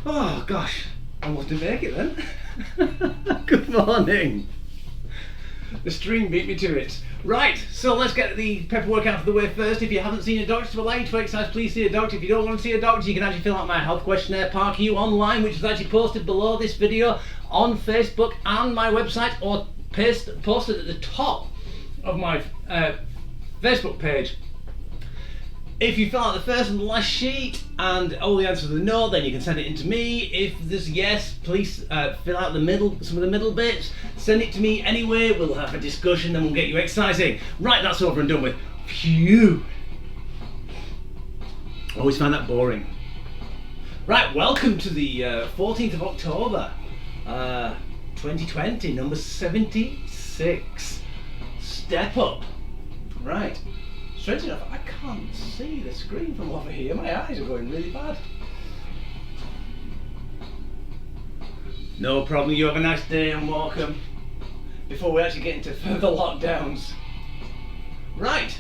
Oh gosh, almost didn't make it then. Good morning. The stream beat me to it. Right, so let's get the paperwork out of the way first. If you haven't seen a doctor to allow you to exercise, please see a doctor. If you don't want to see a doctor, you can actually fill out my health questionnaire, Park You Online, which is actually posted below this video on Facebook and my website, or posted at the top of my Facebook page. If you fill out the first and the last sheet and all the answers are no, then you can send it in to me. If there's yes, please fill out the middle, some of the middle bits. Send it to me anyway. We'll have a discussion and we'll get you exercising. Right, that's over and done with. Phew. Always find that boring. Right, welcome to the 14th of October, 2020, number 76. Step up. Right. Straight enough, I can't see the screen from over here. My eyes are going really bad. No problem, you have a nice day and welcome. Before we actually get into further lockdowns. Right,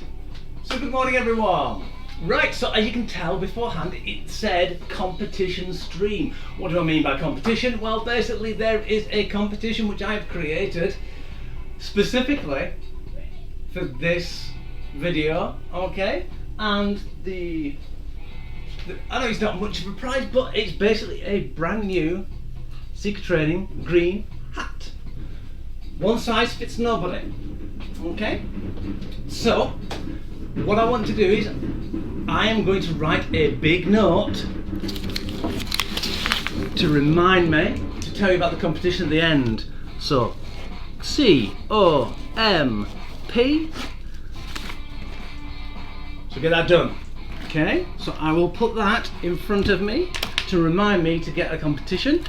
so good morning everyone. Right, so as you can tell beforehand, it said competition stream. What do I mean by competition? Well, basically there is a competition which I've created specifically for this video, okay, and I know it's not much of a prize, but it's basically a brand new Seeker Training green hat. One size fits nobody, okay? So what I want to do is I am going to write a big note to remind me to tell you about the competition at the end. So COMP. So get that done. Okay, so I will put that in front of me to remind me to get a competition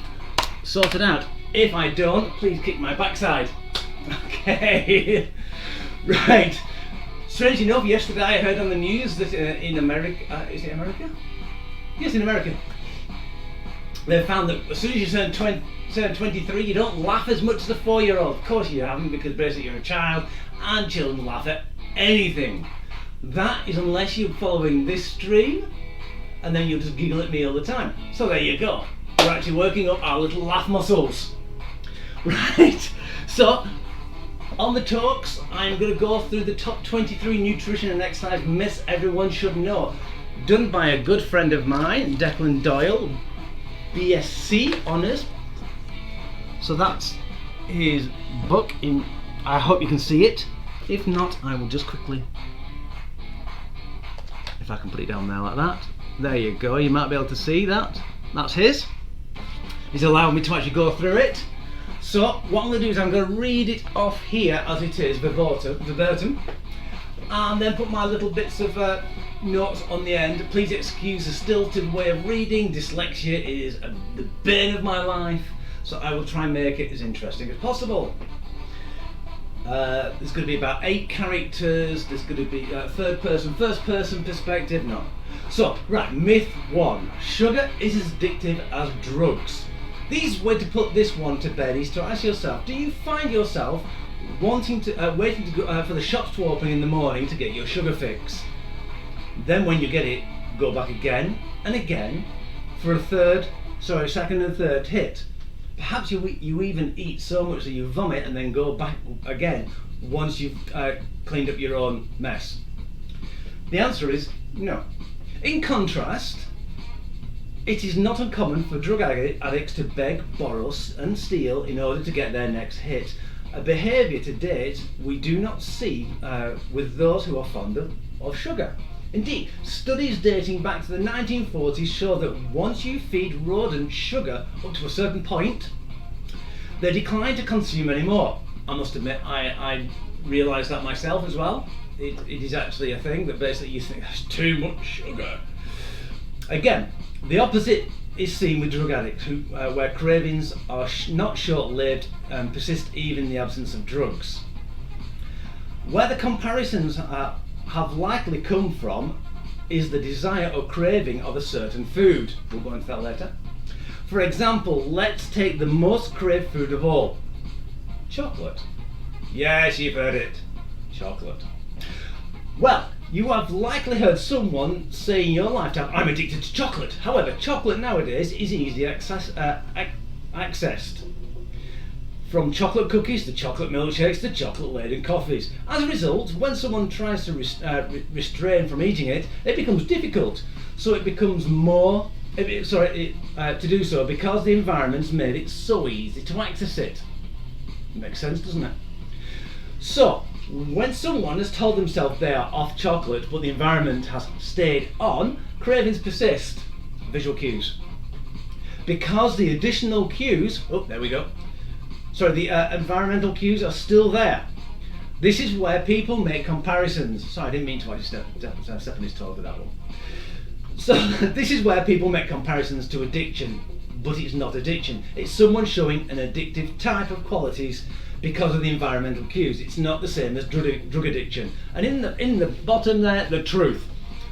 sorted out. If I don't, please kick my backside. Okay. Right. Strange enough, yesterday I heard on the news that in America, is it America? Yes, in America. They found that as soon as you turn 23, you don't laugh as much as a 4-year-old. Of course you haven't, because basically you're a child and children laugh at anything. That is unless you're following this stream, and then you'll just giggle at me all the time. So there you go. We're actually working up our little laugh muscles. Right, so on the talks, I'm going to go through the top 23 nutrition and exercise myths everyone should know. Done by a good friend of mine, Declan Doyle, BSc Honours. So that's his book. I hope you can see it. If not, I will just quickly, if I can put it down there like that. There you go, you might be able to see that. That's his. He's allowed me to actually go through it. So what I'm going to do is I'm going to read it off here as it is, verbatim, and then put my little bits of notes on the end. Please excuse the stilted way of reading. Dyslexia is the bane of my life, so I will try and make it as interesting as possible. There's going to be about 8 characters. There's going to be third person, first person perspective. No. So, right, myth 1. Sugar is as addictive as drugs. The easiest way to put this one to bed is to ask yourself, do you find yourself waiting to go, for the shops to open in the morning to get your sugar fix? Then when you get it, go back again and again for a second and third hit. Perhaps you even eat so much that you vomit and then go back again once you've cleaned up your own mess. The answer is no. In contrast, it is not uncommon for drug addicts to beg, borrow and steal in order to get their next hit. A behaviour to date we do not see with those who are fond of sugar. Indeed, studies dating back to the 1940s show that once you feed rodents sugar up to a certain point, they decline to consume any more. I must admit, I realised that myself as well. It is actually a thing that basically you think that's too much sugar. Again, the opposite is seen with drug addicts, where cravings are not short-lived and persist even in the absence of drugs. Where the comparisons have likely come from is the desire or craving of a certain food. We'll go into that later. For example, let's take the most craved food of all, chocolate. Yes, you've heard it, chocolate. Well, You have likely heard someone say in your lifetime, I'm addicted to chocolate. However, chocolate nowadays is easily accessed. From chocolate cookies to chocolate milkshakes to chocolate laden coffees. As a result, when someone tries to restrain from eating it, it becomes difficult. So it becomes more, to do so because the environment's made it so easy to access it. Makes sense, doesn't it? So, when someone has told themselves they are off chocolate but the environment has stayed on, cravings persist. Visual cues. Because the additional cues, the environmental cues are still there. This is where people make comparisons. Sorry, I didn't mean to actually step on his toes with that one. So, this is where people make comparisons to addiction, but it's not addiction. It's someone showing an addictive type of qualities because of the environmental cues. It's not the same as drug addiction. And in the bottom there, the truth.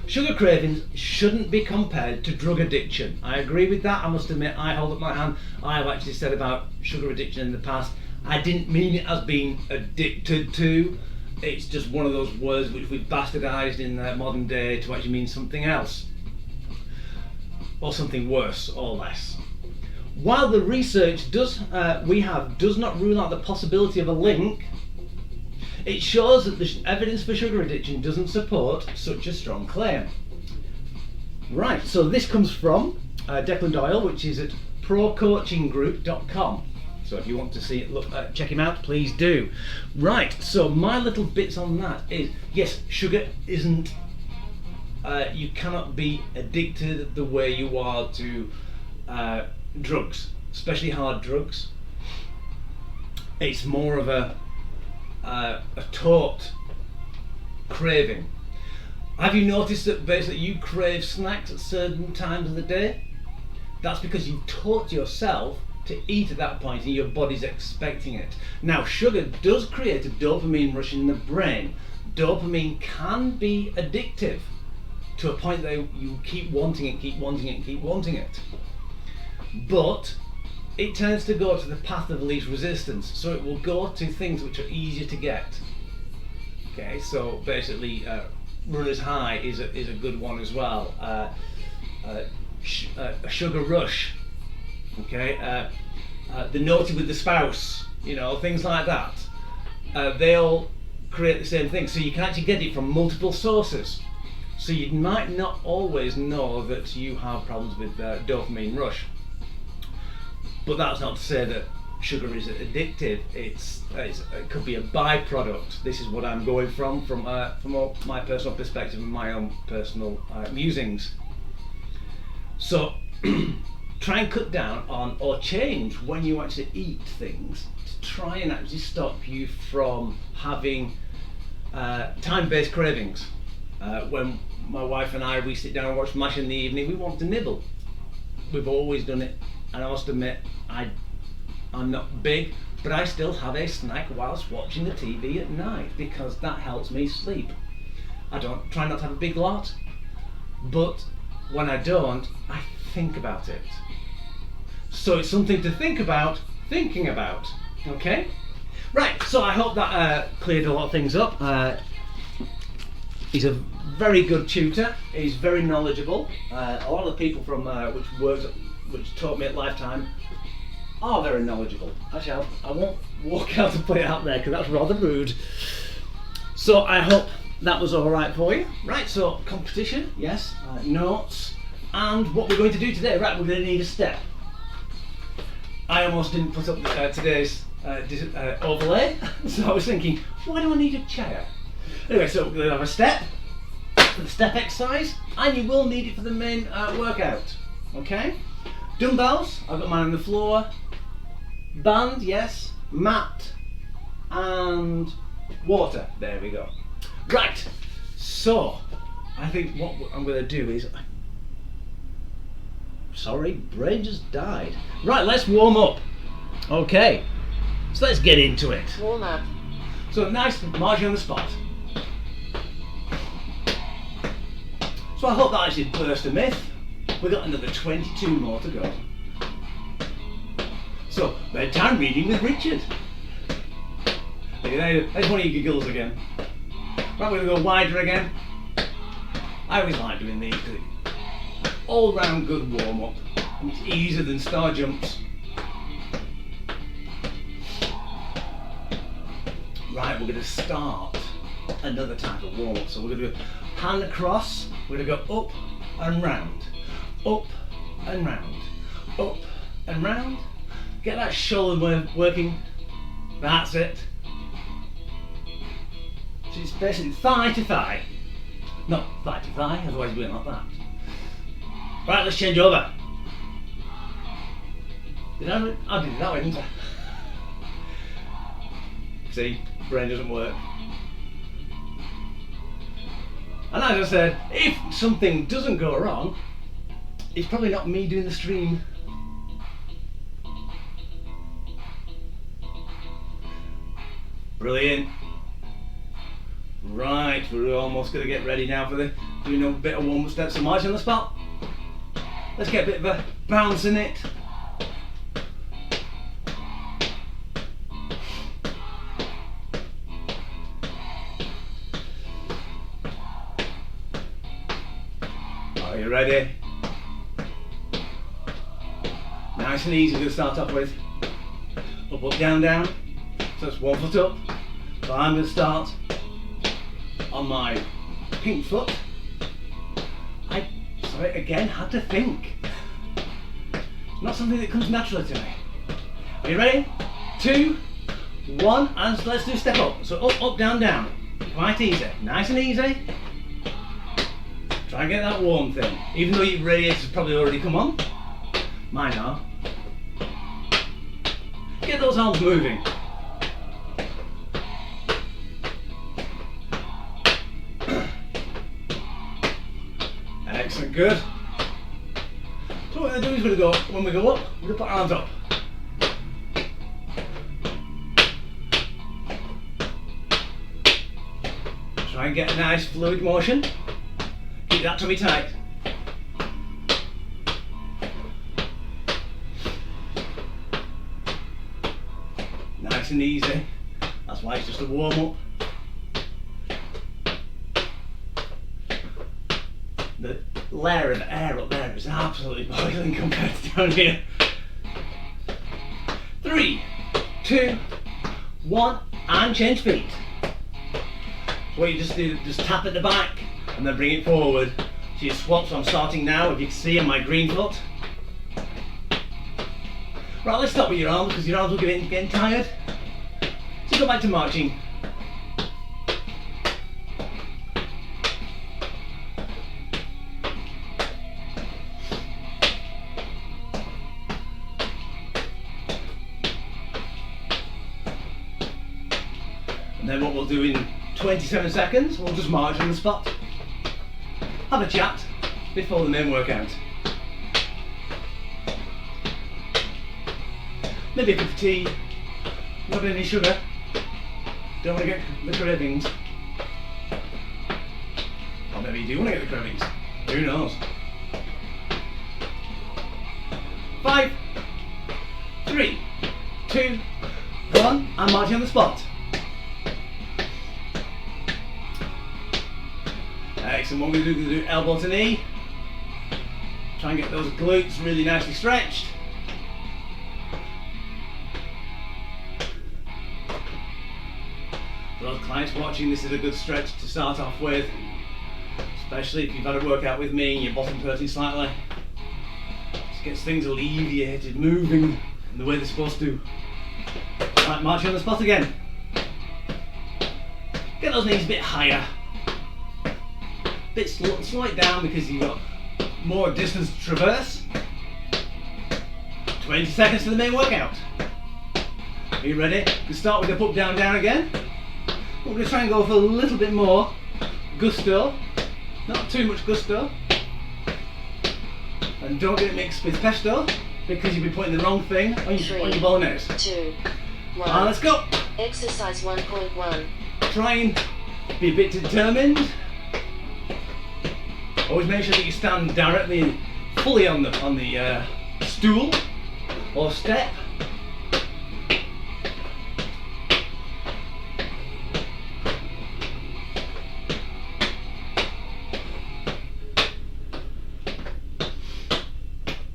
Sugar cravings shouldn't be compared to drug addiction. I agree with that. I must admit, I hold up my hand. I have actually said about sugar addiction in the past. I didn't mean it as being addicted to. It's just one of those words which we've bastardized in the modern day to actually mean something else. Or something worse or less. While the research does not rule out the possibility of a link, it shows that the evidence for sugar addiction doesn't support such a strong claim. Right, so this comes from Declan Doyle, which is at procoachinggroup.com. So if you want to see it, check him out, please do. Right, so my little bits on that is, yes, sugar isn't, you cannot be addicted the way you are to drugs, especially hard drugs. It's more of a taught craving. Have you noticed that basically you crave snacks at certain times of the day? That's because you've taught yourself to eat at that point and your body's expecting it. Now, sugar does create a dopamine rush in the brain. Dopamine can be addictive to a point that you keep wanting it. But it tends to go to the path of least resistance, so it will go to things which are easier to get. Okay, so basically, runner's high is a good one as well. A sugar rush. Okay, the naughty with the spouse, things like that. They all create the same thing, so you can actually get it from multiple sources. So you might not always know that you have problems with dopamine rush. But that's not to say that sugar is addictive. It could be a byproduct. This is what I'm going from my personal perspective and my own personal musings. So try and cut down on or change when you actually eat things to try and actually stop you from having time-based cravings. When my wife and we sit down and watch MASH in the evening, we want to nibble. We've always done it. And I must admit, I'm not big, but I still have a snack whilst watching the TV at night because that helps me sleep. I don't try not to have a big lot, but when I don't, I think about it. So it's something to think about, thinking about. Okay? Right, so I hope that cleared a lot of things up. He's a very good tutor. He's very knowledgeable. A lot of the people from which taught me at Lifetime are very knowledgeable. Actually, I won't walk out and put it out there because that's rather rude. So I hope that was all right for you. Right, so competition, yes, notes, and what we're going to do today. Right, we're going to need a step. I almost didn't put up today's overlay, so I was thinking, why do I need a chair? Anyway, so we're going to have a step for the step exercise, and you will need it for the main workout. Okay? Dumbbells, I've got mine on the floor. Band, yes. Mat, and water. There we go. Right, so I think what I'm going to do is, sorry, brain just died. Right, let's warm up. Okay, so let's get into it. Warm up. So nice margin on the spot. So I hope that actually burst a myth. We've got another 22 more to go. So, bedtime reading with Richard. There's one of your giggles again. Right, we're going to go wider again. I always like doing these because it's all round good warm up and it's easier than star jumps. Right, we're going to start another type of warm up. So we're going to go hand across, we're going to go up and round, up and round, up and round. Get that shoulder working. That's it. So it's basically thigh to thigh. Not thigh to thigh, otherwise we're like that. Right, let's change over. I did it that way, didn't I? See, brain doesn't work. And as I said, if something doesn't go wrong, it's probably not me doing the stream. Brilliant. Right, we're almost going to get ready now for doing a bit of warm-up steps. So march on the spot. Let's get a bit of a bounce in it. Are you ready? Nice and easy to start off with. Up, up, down, down. So it's 1 foot up. So I'm going to start on my pink foot. Again, had to think. It's not something that comes naturally to me. Are you ready? 2, 1, and let's do a step up. So up, up, down, down. Quite easy. Nice and easy. Try and get that warm thing. Even though your radiator's probably already come on. Mine are. Get those arms moving. Excellent, good. So what we're going to do is we're going to go, when we go up, we're going to put our arms up. Try and get a nice fluid motion. Keep that tummy tight. Nice and easy. That's why it's just a warm up. The layer of air up there is absolutely boiling compared to down here. 3, 2, 1, and change feet. So what you just do, just tap at the back and then bring it forward. So you swap, so I'm starting now, if you can see on my green foot. Right, let's stop with your arms because your arms will get getting tired. So go back to marching. And then what we'll do in 27 seconds, we'll just march on the spot. Have a chat before the main workout. Maybe a cup of tea, not any sugar, don't want to get the cravings. Or maybe you do want to get the cravings, who knows. 5, 3, 2, 1, and marching on the spot. Excellent, what we're going to do elbow to knee. Try and get those glutes really nicely stretched. For those clients watching, this is a good stretch to start off with, especially if you've had a workout with me and your bottom's hurting slightly. Just gets things alleviated, moving in the way they're supposed to. Right, marching on the spot again. Get those knees a bit higher. Slow it down because you've got more distance to traverse. 20 seconds to the main workout. Are you ready? We start with the up, down, down again. We're going to try and go for a little bit more gusto, not too much gusto. And don't get it mixed with pesto because you'll be putting the wrong thing on your bolognese. 2, 1. And let's go. Exercise 1.1. Try and be a bit determined. Always make sure that you stand directly, fully on the stool or step.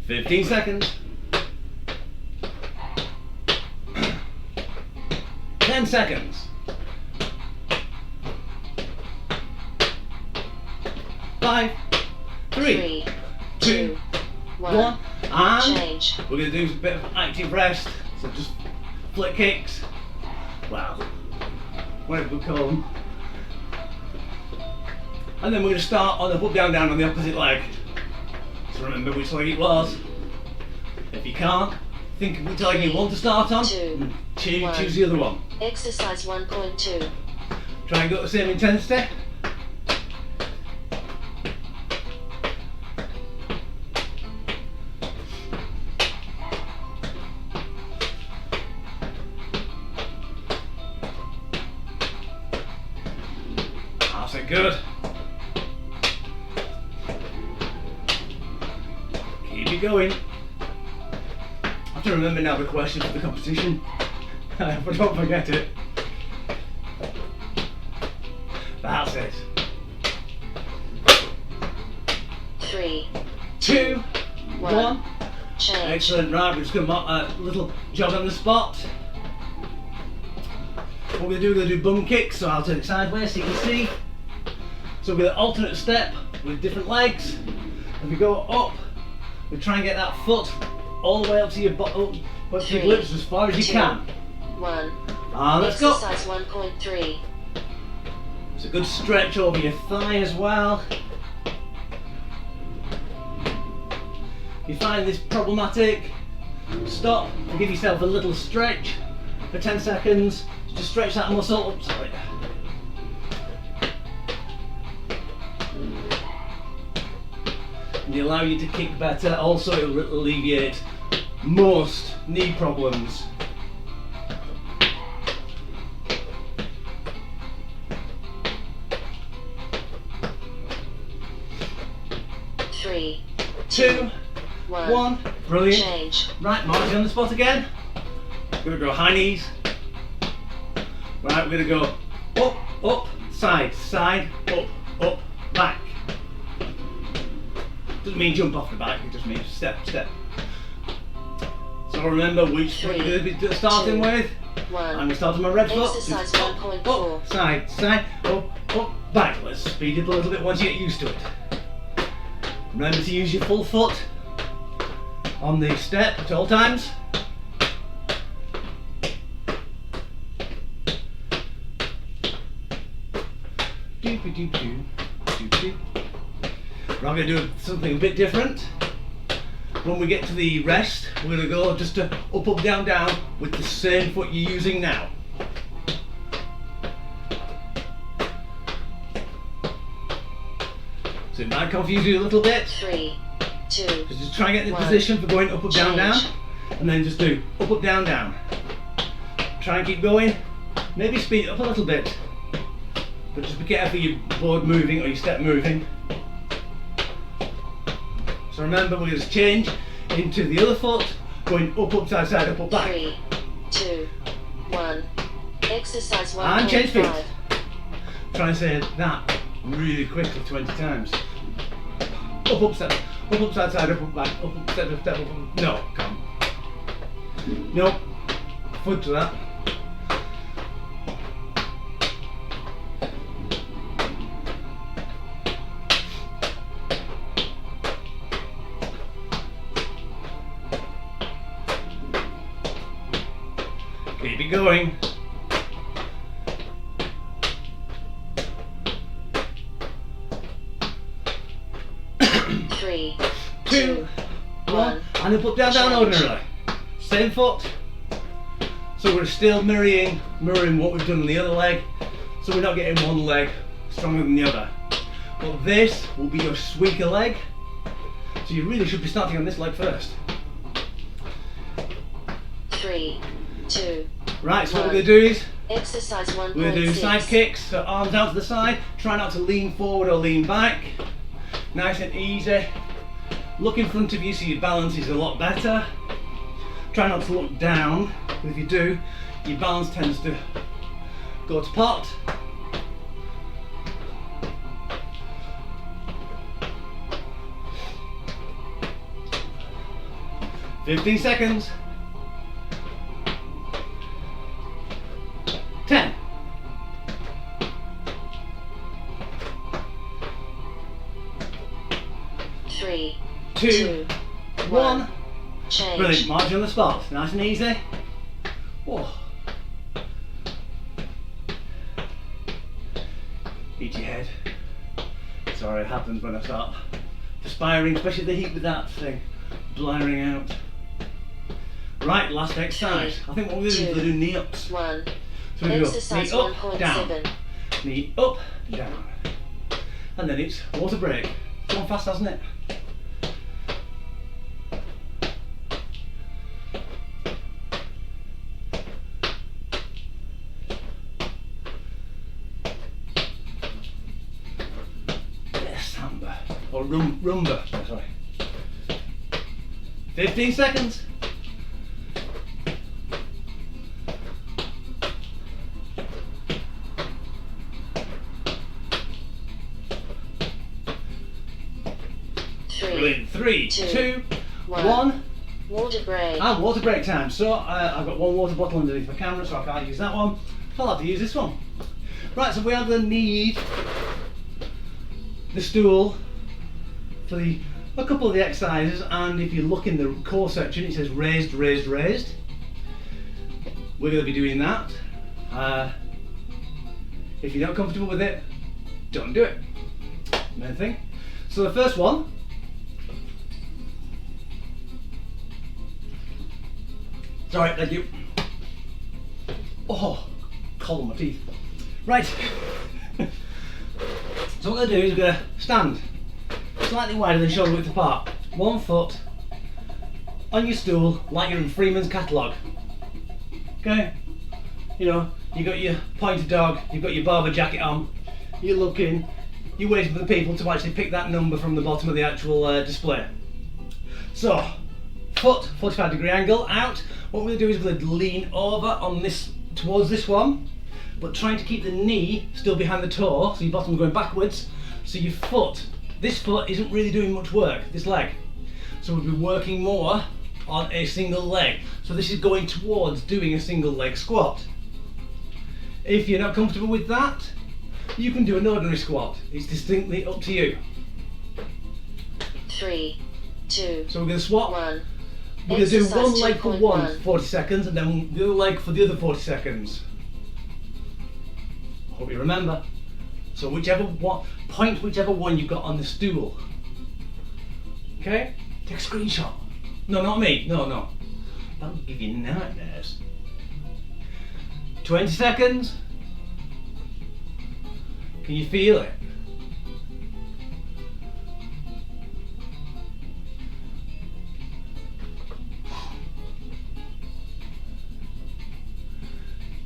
15 seconds. 10 seconds. 5, 3, 2, 1. And Change. we're going to do a bit of active rest. So just flick kicks. Well, whatever we call them. And then we're going to start on the up, down, down on the opposite leg. So remember which leg it was. If you can't, think of which leg you want to start on. 2, Choose the other one. Exercise 1.2. Try and go at the same intensity. That's it, good. Keep it going. I have to remember now the question for the competition. But don't forget it. That's it. 3, 2, 1. 1. Change. Excellent. Right, we're just going to a little jog on the spot. What we're going to do bum kicks, so I'll turn it sideways so you can see. So we're going to alternate step with different legs. As we go up, we try and get that foot all the way up to your bottom, up to your glutes as far as you 2, can. 1. And let's go. Exercise 1.3. It's a good stretch over your thigh as well. If you find this problematic, stop and give yourself a little stretch for 10 seconds. Just stretch that muscle up. Sorry. And it'll allow you to kick better. Also, it'll alleviate most knee problems. Three, 2, 1. Brilliant. Change. Right, marching on the spot again. We're going to go high knees. Right, we're going to go up, up, side, side, up, back. Doesn't mean jump off the back, it just means step, step. So remember which foot you're going to be starting 2, with. 1. I'm going to start on my red foot. Exercise Just up, 1.4. up, side, side, up, back. Let's speed it up a little bit once you get used to it. Remember to use your full foot on the step at all times. We're going to do something a bit different. When we get to the rest, we're going to go just to up, up, down, down with the same foot you're using now. So it might confuse you a little bit. 3, 2. So just try and get in the 1. position for going up, up, down, down. Change. And then just do up, up, down, down. Try and keep going. Maybe speed it up a little bit. But just be careful your board moving or your step moving. So remember, we're going to change into the other foot, going up, up, side, side, up, back. 3, 2, 1. Exercise 1.5. And change feet. Try and say that really quickly 20 times. Up, side, side, up, back, up, step, step, up. No, come. Nope. Foot to that. Keep it going. Three, 2, 1, 1. and then put down, down Change. ordinarily. Same foot. So we're still mirroring what we've done on the other leg. So we're not getting one leg stronger than the other. But this will be your weaker leg. So you really should be starting on this leg first. 3, 2. Right, so what 1. we're going to do is Exercise 1.6. we're going to do side kicks, so arms out to the side. Try not to lean forward or lean back. Nice and easy. Look in front of you so your balance is a lot better. Try not to look down, but if you do, your balance tends to go to pot. 15 seconds. 10. 3, 2, 1. Change. Brilliant. March on the spot. Nice and easy. Whoa. Eat your head. Sorry, it happens when I start perspiring, especially the heat with that thing blaring out. Right, last exercise. I think what we're going to do is do knee ups. 1. So we go Exercise knee up, down, 1.7. knee up, down, and then it's water break. It's gone fast, hasn't it? Or rumba, sorry. 15 seconds. Brilliant. 3, 2, 1. Water break. And water break time. So I've got one water bottle underneath my camera, so I can't use that one. I'll have to use this one. Right, so we either need the stool for a couple of the exercises, and if you look in the core section it says raised, raised, raised. We're going to be doing that. If you're not comfortable with it, don't do it. Main thing. So the first one, sorry, thank you. Oh, cold on my teeth. Right. So what we're going to do is we're going to stand slightly wider than shoulder width apart. 1 foot on your stool like you're in Freeman's catalogue. Okay? You know, you got your pointer dog, you've got your barber jacket on, you're looking, you're waiting for the people to actually pick that number from the bottom of the actual display. So, foot, 45-degree angle out. What we're going to do is we're going to lean over on this, towards this one, but trying to keep the knee still behind the toe, so your bottom going backwards, so your foot, this foot isn't really doing much work, this leg. So we'll be working more on a single leg. So this is going towards doing a single leg squat. If you're not comfortable with that, you can do an ordinary squat. It's distinctly up to you. 3, 2, So we're going to swap. 1. We're going to do Exercise one leg for 2.1. 40 seconds and then the other leg for the other 40 seconds. Hope you remember. So whichever one, point whichever one you've got on the stool. Okay? Take a screenshot. No, not me. No. That'll give you nightmares. 20 seconds. Can you feel it?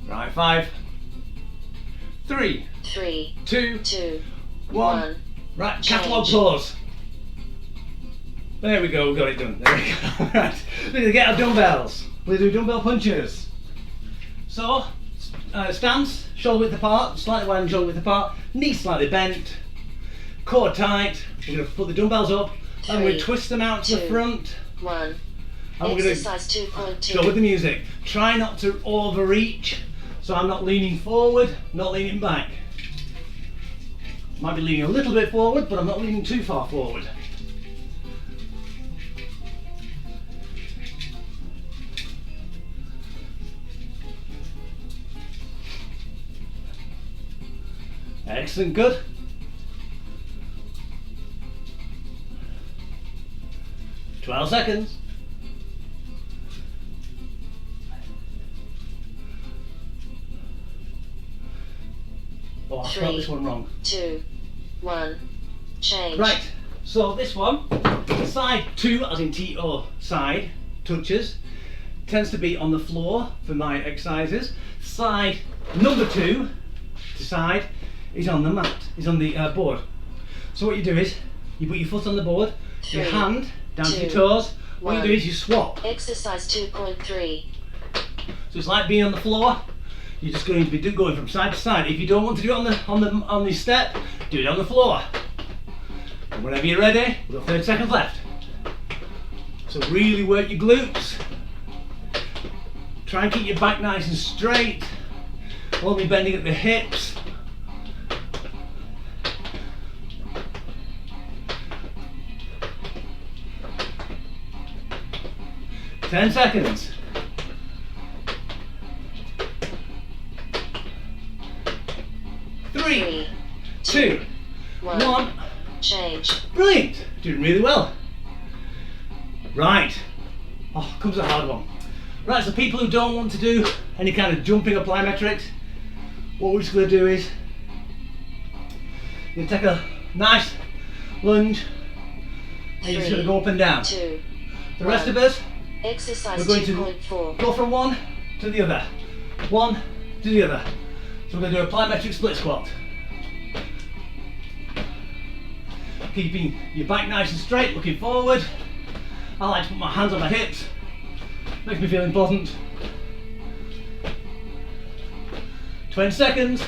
Right, 5, 3, 3, 2, 2, 1. Right, catalogue Change. pause. There we go, we got it done. There we go. Right, we're going to get our dumbbells. We're going to do dumbbell punches. So, stance, shoulder width apart, slightly wider, shoulder width apart, knees slightly bent, core tight. We're going to put the dumbbells up and we 3, twist them out to the 2, front. 1. And we're going to Exercise go with 2.2. the music. Try not to overreach, so I'm not leaning forward, not leaning back. Might be leaning a little bit forward, but I'm not leaning too far forward. Excellent, good. "12 seconds. Oh, I spelled this one wrong. 2, 1. Change. Right, so this one, side 2, as in T-O, side, touches, tends to be on the floor for my exercises. Side number 2, to side, is on the mat, is on the board. So what you do is, you put your foot on the board, your 3, hand down to your 2, toes. What you 1. do is you swap. Exercise 2.3. So it's like being on the floor. You're just going to be going from side to side. If you don't want to do it on the step, do it on the floor. And whenever you're ready, we've got 30 seconds left. So really work your glutes. Try and keep your back nice and straight. Won't be bending at the hips. Ten seconds. 3, 2, 1. Change. Brilliant. Doing really well. Right. Oh, comes a hard one. Right, so people who don't want to do any kind of jumping or plyometrics, what we're just going to do is you're going to take a nice lunge and you're just going to go up and down. 2, the rest of us, exercise we're going 2.4. to go from one to the other. One to the other. So we're going to do a plyometric split squat. Keeping your back nice and straight, looking forward. I like to put my hands on my hips. Makes me feel important. 20 seconds.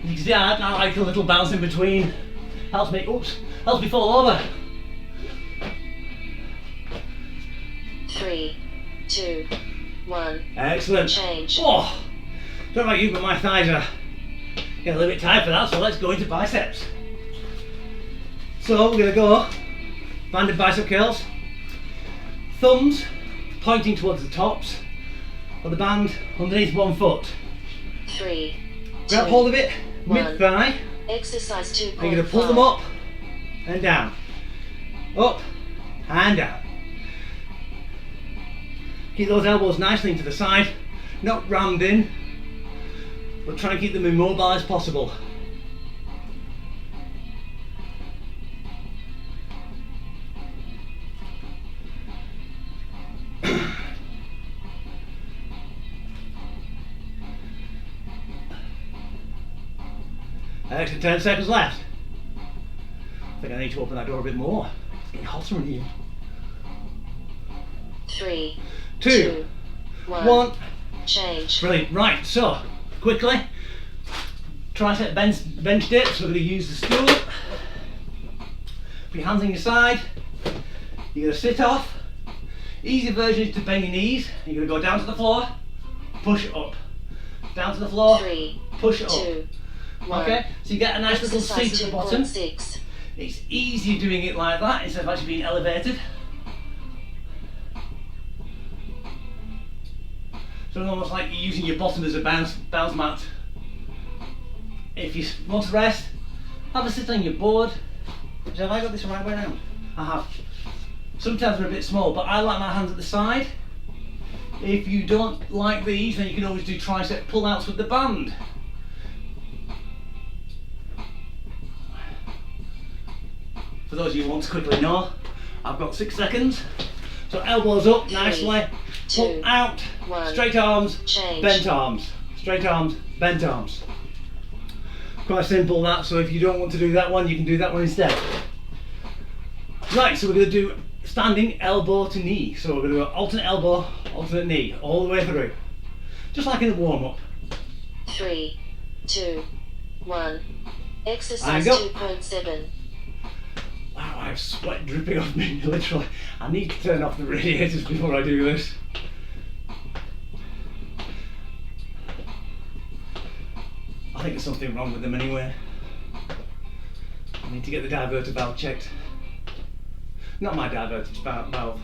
You can see I like a little bounce in between. Helps me fall over. 3, 2, 1. Excellent. Change. Oh, don't know about you, but my thighs are getting a little bit tired for that, so let's go into biceps. So we're going to go banded bicep curls. Thumbs pointing towards the tops of the band underneath one foot. 3, 2, Grab hold of it, 1. mid thigh. Exercise 2.5. You're going to pull them up and down. Up and down. Keep those elbows nicely into the side, not rammed in, but try and keep them immobile as possible. Extra 10 seconds left. I think I need to open that door a bit more. It's getting hotter in here. 3, 2, 1. 1. Change. Brilliant. Right, so quickly, tricep bench dips. We're going to use the stool. Put your hands on your side. You're going to sit off. Easy version is to bend your knees. You're going to go down to the floor, push up. Down to the floor, 3, push up. 2, 1. Okay, so you get a nice little Exercise seat at the bottom. 2.6. It's easier doing it like that instead of actually being elevated. So it's almost like you're using your bottom as a bounce mat. If you want to rest, have a sit on your board. Have I got this the right way around? I have. Sometimes they're a bit small, but I like my hands at the side. If you don't like these, then you can always do tricep pull-outs with the band. For those of you who want to quickly know, I've got 6 seconds. So elbows up nicely, pull out, 1. straight arms, Change. bent arms, straight arms, bent arms. Quite simple that, so if you don't want to do that one, you can do that one instead. Right, so we're going to do standing elbow to knee. So we're going to go alternate elbow, alternate knee, all the way through. Just like in a warm-up. 3, 2, 1. And Exercise go. 2.7. Wow, I have sweat dripping off me, literally. I need to turn off the radiators before I do this. I think there's something wrong with them anyway. I need to get the diverter valve checked. Not my diverter valve.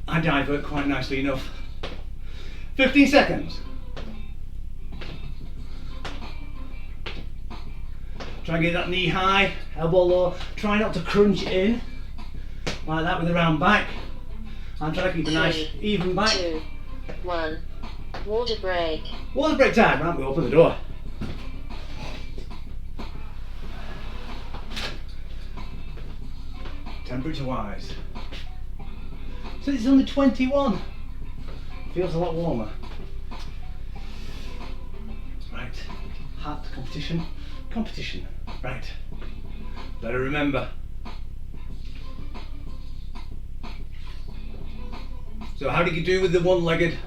I divert quite nicely enough. 15 seconds. Try and get that knee high, elbow low. Try not to crunch in like that with the round back. And try to keep a nice even back. 2, 1. Water break. Water break time. Right, we open the door. Temperature wise. So it's only 21. Feels a lot warmer. Right. Hat competition. Competition. Right. Better remember. So how did you do with the one-legged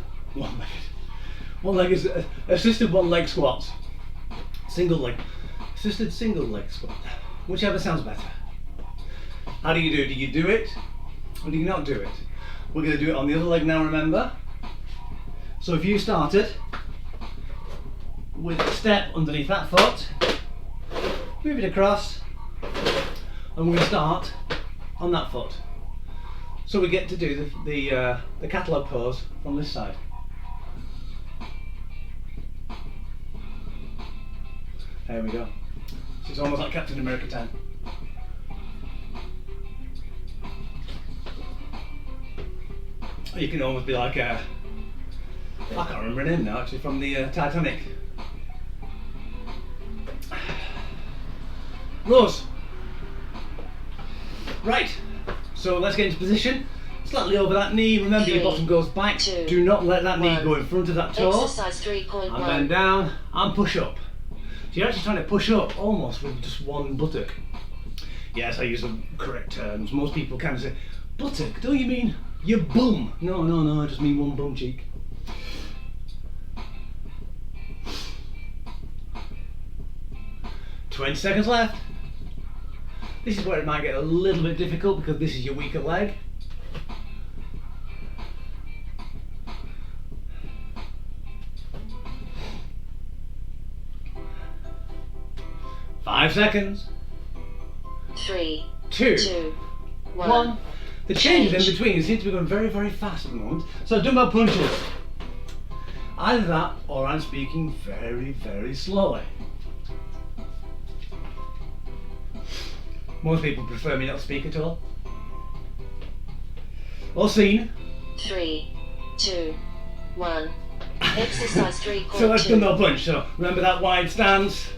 assisted one-leg squats? single leg, assisted single leg squat, whichever sounds better. How do you do? Do you do it or do you not do it? We're going to do it on the other leg now, remember? So if you started with a step underneath that foot, move it across, and we're going to start on that foot. So we get to do the catalogue pose from this side. There we go. So it's almost like Captain America time. You can almost be like I can't remember her name now, actually, from the Titanic. Rose. Right, so let's get into position. Slightly over that knee. Remember, 3, your bottom goes back. 2, Do not let that knee 1. go in front of that toe. Exercise 3.1. And bend down and push up. So you're actually trying to push up almost with just one buttock. Yes, I use the correct terms. Most people kind of say, buttock, don't you mean your bum? No, no, no, I just mean one bum cheek. "20 seconds left. This is where it might get a little bit difficult because this is your weaker leg. "5 seconds. 3, 2, 2, 1. The changes in between seem to be going very, very fast at the moment. So dumbbell punches. Either that or I'm speaking very, very slowly. Most people prefer me not to speak at all. All seen. 3, 2, 1. Exercise 3.2. So let's dumbbell punch. So remember that wide stance.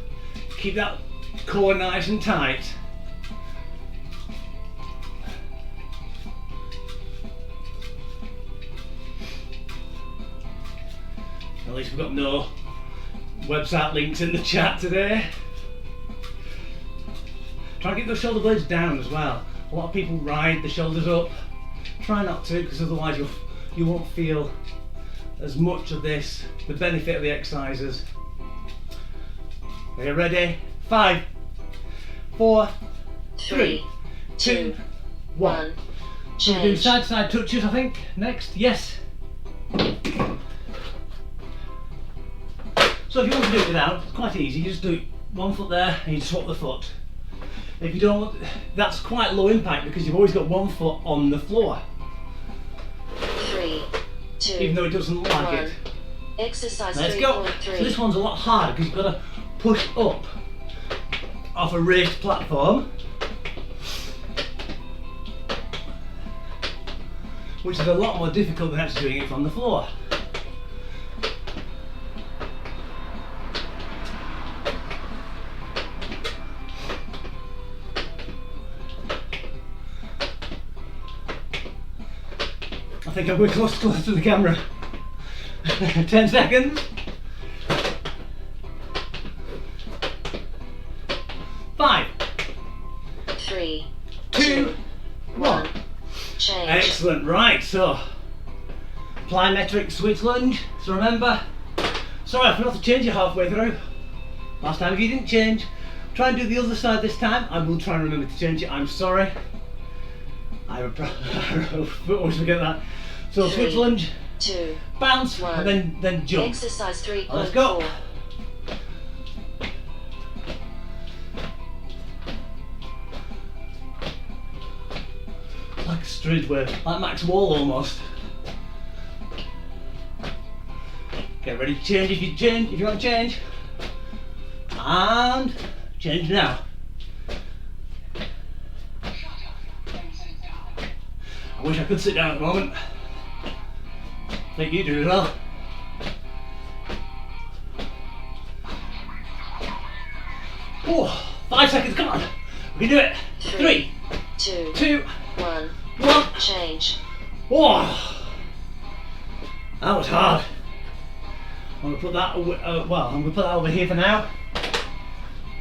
Keep that core nice and tight. At least we've got no website links in the chat today. Try and keep those shoulder blades down as well. A lot of people ride the shoulders up. Try not to, because otherwise you won't feel as much of this, the benefit of the exercises. Are you ready? 5, 4, 3, 2, 1. So we do side to side touches, I think. Next, yes. So if you want to do it without, it's quite easy. You just do one foot there and you swap the foot. If you don't, that's quite low impact because you've always got one foot on the floor. 3, 2, even though it doesn't like 1. it. Exercise Let's go. 3.3. So this one's a lot harder because you've got to push up off a raised platform, which is a lot more difficult than actually doing it from the floor. I think I'm going close to the camera. 10 seconds. 5, 3, 2, 1. Change. Excellent. Right, so plyometric switch lunge. So remember, sorry I forgot to change it halfway through. Last time if you didn't change, try and do the other side this time. I will try and remember to change it. I'm sorry. I always forget that. So switch lunge, 2, bounce, 1. and then jump. Exercise 3.4. Let's go. Like a street wave, like Max Wall almost. Get ready to change if you want to change. And change now. I wish I could sit down at the moment. I think you do as well. Oh, 5 seconds, come on. We can do it. 3, 2, 1. 1. Change. Oh, that was hard. I'm going to put that I'm going to put that over here for now.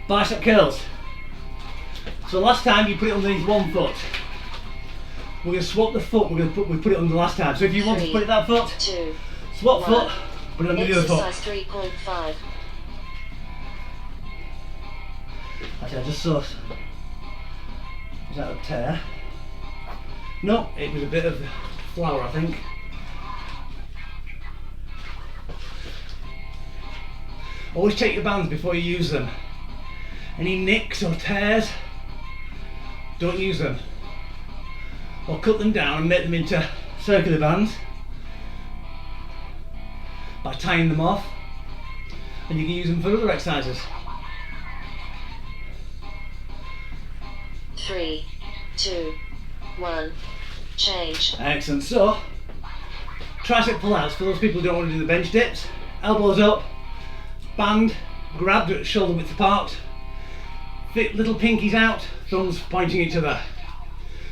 Bicep curls. So last time you put it underneath one foot. We're going to swap the foot. We put it under last time. So if you want to put it that foot, 2, swap 1. foot, put it under the other foot. Exercise 3.5. Actually, I just saw. Is that a tear? No, it was a bit of flour, I think. Always check your bands before you use them. Any nicks or tears, don't use them. Or cut them down and make them into circular bands by tying them off, and you can use them for other exercises. 3, 2, 1, change. Excellent. So, tricep pull-outs for those people who don't want to do the bench dips. Elbows up, band grabbed at shoulder width apart, fit little pinkies out, thumbs pointing each other.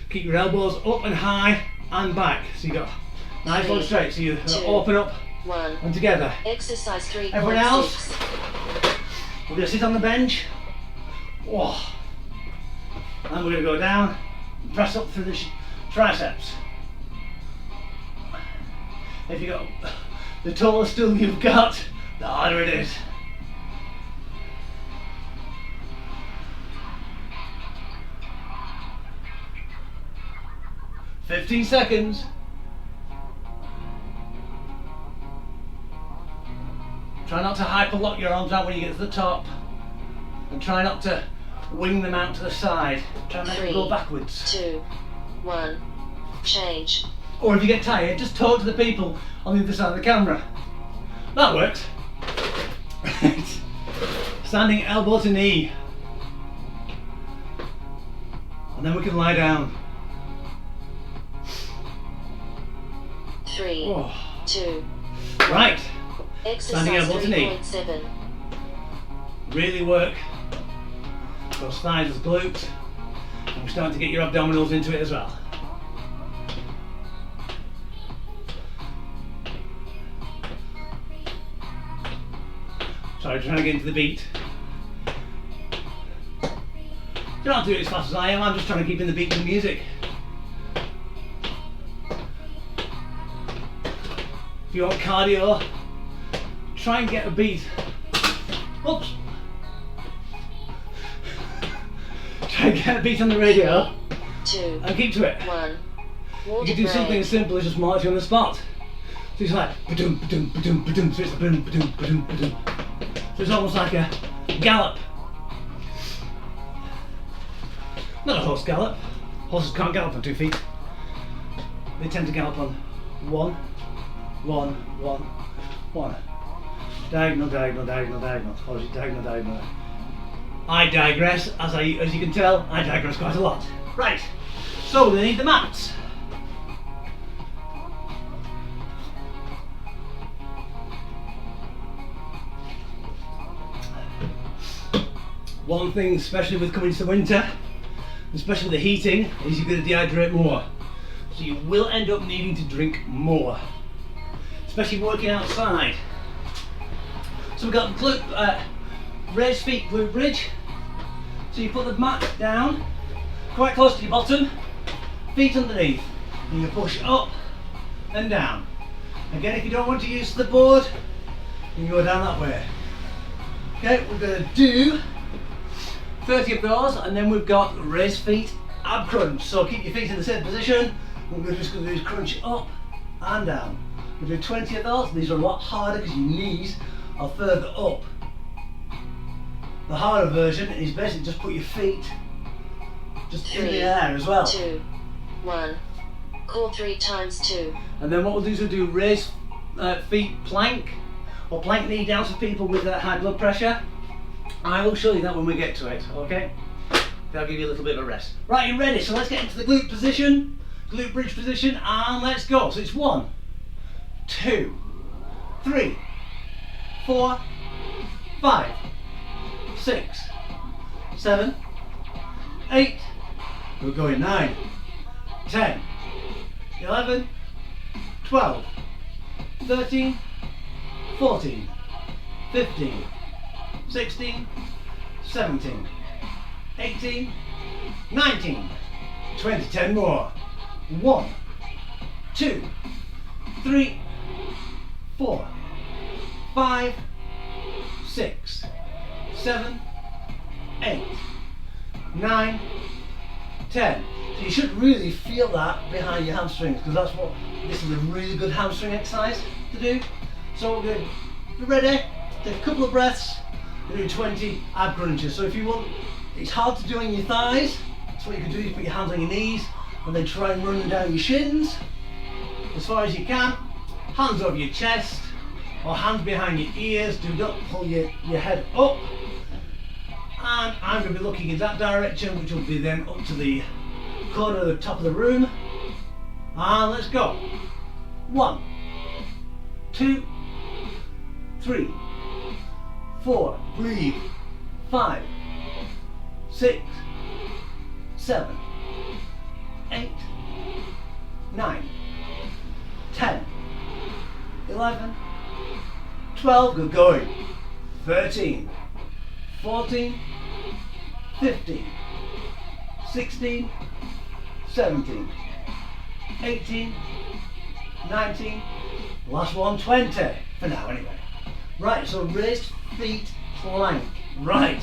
Keep your elbows up and high and back. So you got nice long straight. So you open up 1 and together. Exercise 3.6. Everyone else, we're going to sit on the bench. Whoa. And we're going to go down and press up through the triceps. If you got the taller stool you've got, the harder it is. "15 seconds. Try not to hyperlock your arms out when you get to the top, and try not to wing them out to the side. Try and make them go backwards. 2, 1, change. Or if you get tired, just talk to the people on the other side of the camera. That works. Right. Standing elbow to knee. And then we can lie down. 3, Oh. 2, Right. exercise Standing elbow to knee. 3.7. Really work those thighs as glutes. And we're starting to get your abdominals into it as well. Sorry, trying to get into the beat. You don't have to do it as fast as I am, I'm just trying to keep in the beat with the music. If you want cardio, try and get a beat. Oops. Try and get a beat on the radio 2, and keep to it. 1. You Water can do something break. as simple as just marching on the spot. So it's like ba-dum, ba-dum, ba-dum, ba-dum, so it's ba-dum, ba-dum, ba-dum, ba-dum. So it's almost like a gallop. Not a horse gallop. Horses can't gallop on 2 feet. They tend to gallop on 1, 1, 1, 1. Diagonal, diagonal, diagonal, diagonal. Horses diagonal, diagonal. I digress, as you can tell, I digress quite a lot. Right, so we need the mats. One thing, especially with coming to winter, especially the heating, is you're going to dehydrate more. So you will end up needing to drink more, especially working outside. So we've got raised feet glute bridge. So you put the mat down, quite close to your bottom, feet underneath, and you push up and down. Again, if you don't want to use the board, you can go down that way. Okay, we're going to do 30 of those, and then we've got raised feet ab crunch. So keep your feet in the same position. What we're just going to do is crunch up and down. We'll do 20 of those. These are a lot harder because your knees are further up. The harder version is basically just put your feet just in the air as well. 2, 1. Call 3 times 2. And then what we'll do is we'll do raised feet plank, or plank knee down for people with high blood pressure. I will show you that when we get to it, okay? That'll give you a little bit of a rest. Right, you're ready, so let's get into the glute position, glute bridge position, and let's go. So it's 1, 2, 3, 4, 5, 6, 7, 8, we're going 9, 10, 11, 12, 13, 14, 15, 16, 17, 18, 19, 20, 10 more. 1, 2, 3, 4, 5, 6, 7, 8, 9, 10. So you should really feel that behind your hamstrings, because that's what this is a really good hamstring exercise to do. So we're going, you ready? Take a couple of breaths. We're doing 20 ab crunches. So if you want, it's hard to do on your thighs. So what you can do is put your hands on your knees and then try and run them down your shins as far as you can. Hands over your chest or hands behind your ears. Do not pull your head up. And I'm going to be looking in that direction, which will be then up to the corner of the top of the room. And let's go. 1, 2, 3, 4, breathe. 5, 6, 7, 8, 9, 10, 11, 12, good going. 13, 14, 15, 16, 17, 18, 19, last one, 20, for now anyway. Right, so raised feet plank, right.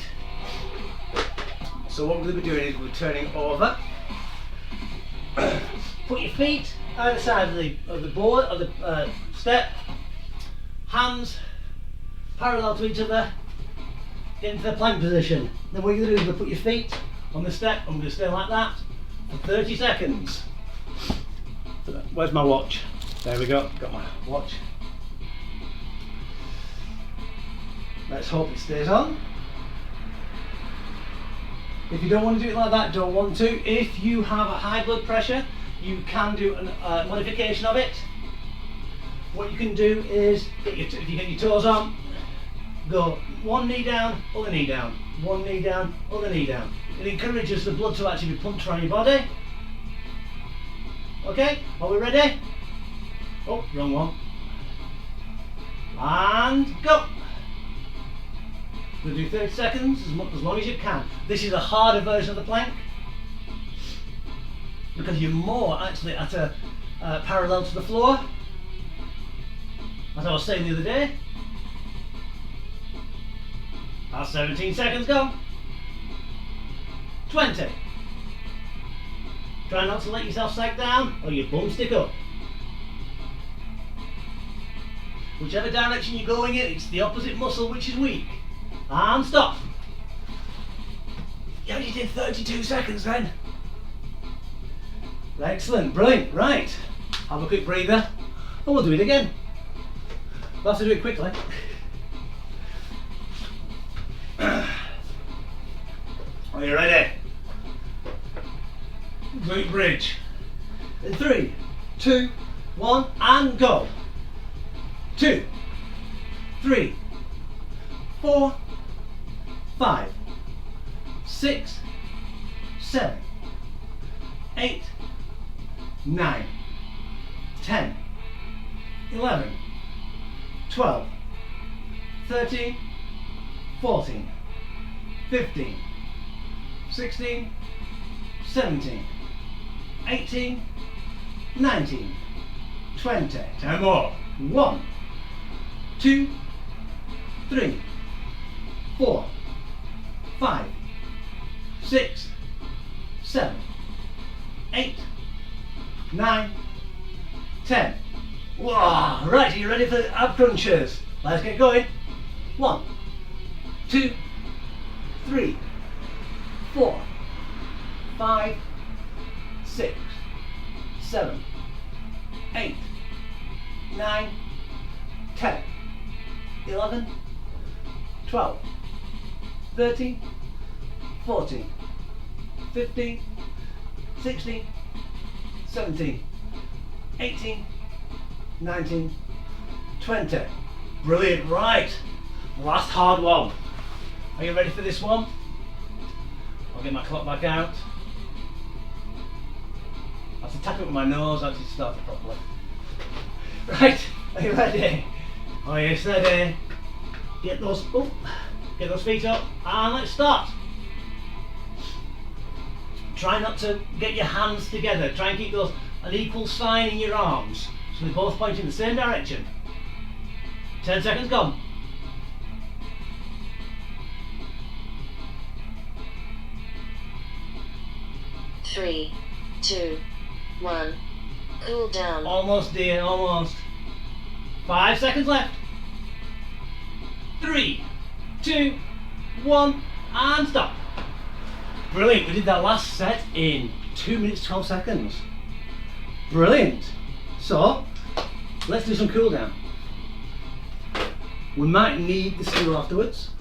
So what we're going to be doing is we're turning over. Put your feet either side of the board, of the step, hands parallel to each other, get into the plank position. Then what you're going to do is put your feet on the step, and we're going to stay like that for 30 seconds. Where's my watch? There we go, got my watch. Let's hope it stays on. If you don't want to do it like that, don't want to. If you have a high blood pressure, you can do a modification of it. What you can do is, if you get your toes on, go one knee down, other knee down, one knee down, other knee down. It encourages the blood to actually be pumped around your body. Okay, are we ready? Oh, wrong one. And go. We'll do 30 seconds, as long as you can. This is a harder version of the plank, because you're more actually at a parallel to the floor, as I was saying the other day. That's 17 seconds, go. 20. Try not to let yourself sag down or your bum stick up. Whichever direction you're going in, it's the opposite muscle which is weak. And stop. You only did 32 seconds then. Excellent, brilliant, right. Have a quick breather and we'll do it again. We'll have to do it quickly. Are you ready? Glute bridge. In 3, 2, 1, and go. 2, 3, 4, 5, 6, 7, 8, 9, 10, 11, 12, 13, 14, 15, 16, 17, 18, 19, 20. 10 more. 1, 2, 3, 4, 5, 6, 7, 8, 9, 10. Wow, right, are you ready for the ab crunches? Let's get going. 1, 2, 3, 4, 5, 6, 7, 8, 9, 10, 11, 12, 13, 14, 15, 16, 17, 18, 19, 20. Brilliant, right. Last hard one. Are you ready for this one? I'll get my clock back out. I have to tap it with my nose actually to start it properly. Right, are you ready? Are you steady? Get those feet up and let's start. Try not to get your hands together. Try and keep those an equal sign in your arms so they're both pointing in the same direction. 10 seconds gone. 9, 3, 2, 1. Cool down. Almost, dear, almost. 5 seconds left. 3, 2, 1, and stop. Brilliant, we did that last set in 2 minutes 12 seconds. Brilliant. So, let's do some cool down. We might need the stool afterwards.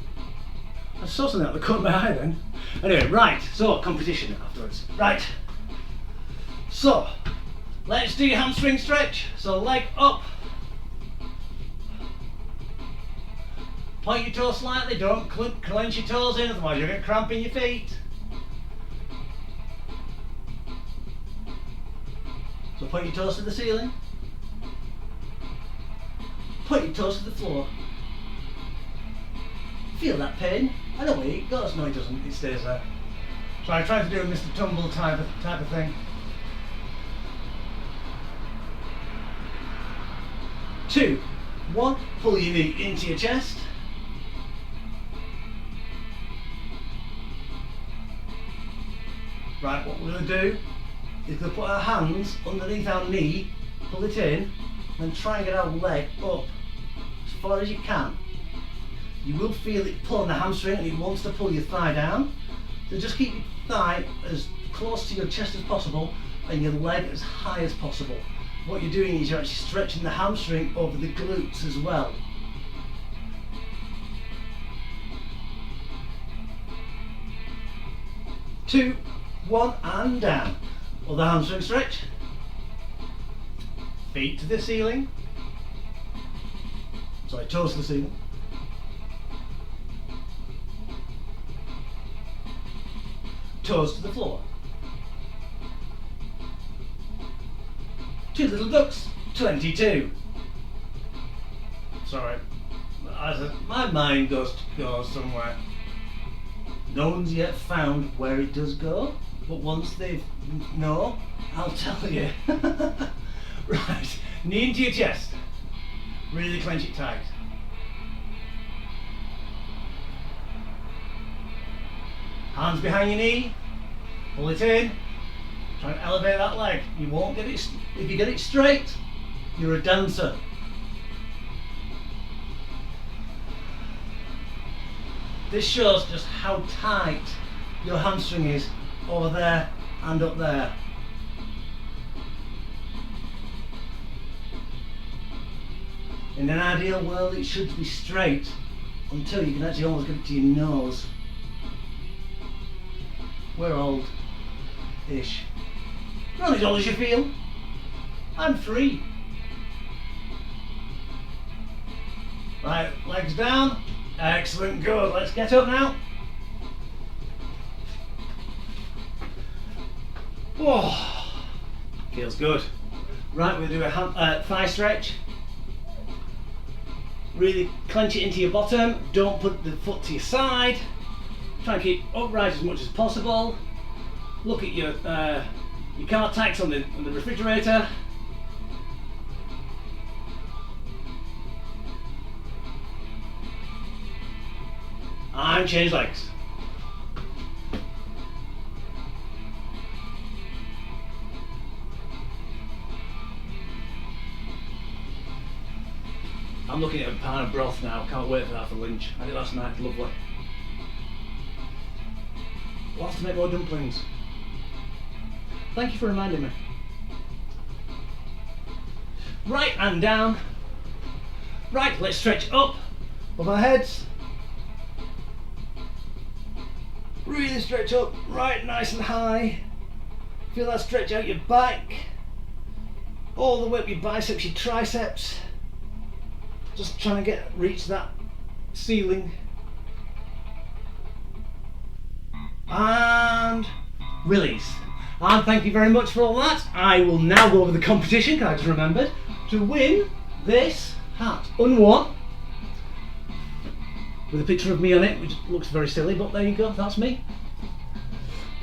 I saw something out the corner of my eye then. Anyway, right, so competition afterwards. Right. So, let's do your hamstring stretch. So leg up. Point your toes slightly, don't clench your toes in, otherwise you'll get cramp in your feet. So point your toes to the ceiling. Point your toes to the floor. Feel that pain? I know where it goes. No, it doesn't. It stays there. So I try to do a Mr. Tumble type of thing. 2, 1. Pull your knee into your chest. Right, what we're going to do is going to put our hands underneath our knee, pull it in, and try and get our leg up as far as you can. You will feel it pulling the hamstring and it wants to pull your thigh down. So just keep your thigh as close to your chest as possible and your leg as high as possible. What you're doing is you're actually stretching the hamstring over the glutes as well. Two, 1, and down. Other hamstring stretch. Feet to the ceiling. Sorry, toes to the ceiling. Toes to the floor. 2 little ducks, 22. Sorry, my mind does go somewhere. No one's yet found where it does go, but once they know, I'll tell you. Right, knee into your chest. Really clench it tight. Hands behind your knee, pull it in, try and elevate that leg. You won't get it, if you get it straight, you're a dancer. This shows just how tight your hamstring is over there and up there. In an ideal world it should be straight until you can actually almost get it to your nose. We're old-ish. Not as old as you feel. I'm 3. Right, legs down. Excellent, good. Let's get up now. Oh, feels good. Right, we'll do a thigh stretch. Really clench it into your bottom. Don't put the foot to your side. Try and keep upright as much as possible. Look at your car tax on the refrigerator. And change legs. I'm looking at a pan of broth now. Can't wait for that for lunch. I did last night. Lovely. We'll have to make more dumplings. Thank you for reminding me. Right, and down. Right, let's stretch up above our heads. Really stretch up, right, nice and high. Feel that stretch out your back. All the way up your biceps, your triceps. Just trying to reach that ceiling. And release. And thank you very much for all that. I will now go over the competition, because I just remembered, to win this hat. Unworn. With a picture of me on it, which looks very silly, but there you go, that's me.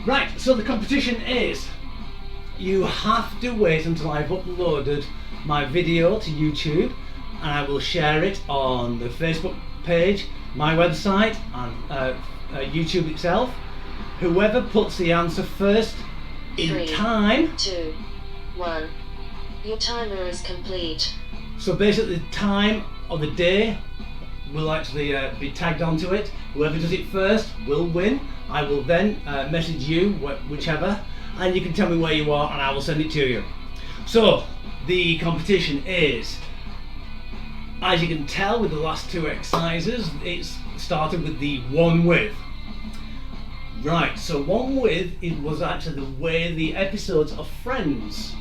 Right, so the competition is, you have to wait until I've uploaded my video to YouTube, and I will share it on the Facebook page, my website, and YouTube itself. Whoever puts the answer first In 3, time. 2, 1. Your timer is complete. So basically the time of the day will actually be tagged onto it. Whoever does it first will win. I will then message you, whichever, and you can tell me where you are and I will send it to you. So the competition is, as you can tell with the last two exercises, it's started with the one with. Right, so one with, it was actually the way the episodes of Friends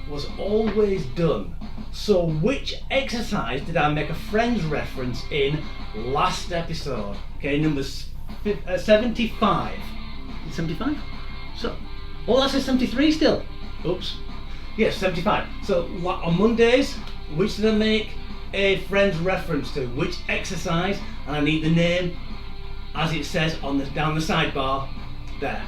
was always done. So which exercise did I make a Friends reference in last episode? Okay, number 75. 75? So, oh, that's a 73 still. Oops. Yes, 75. So on Mondays, which did I make a Friends reference to? Which exercise? And I need the name as it says on the down the sidebar there.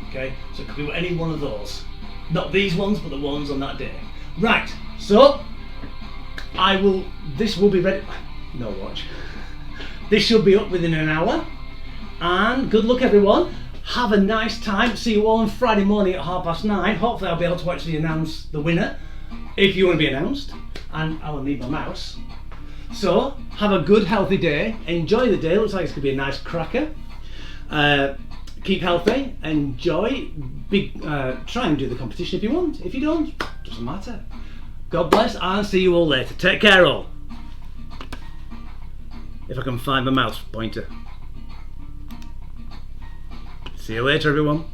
Okay, so it could be any one of those. Not these ones, but the ones on that day. Right, so this will be ready. No, watch. This should be up within an hour. And good luck, everyone. Have a nice time. See you all on Friday morning at 9:30. Hopefully I'll be able to actually announce the winner, if you want to be announced. And I will need my mouse. So, have a good, healthy day. Enjoy the day. Looks like it's going to be a nice cracker. Keep healthy. Enjoy. Try and do the competition if you want. If you don't, doesn't matter. God bless, and see you all later. Take care, all. If I can find my mouse pointer. See you later, everyone.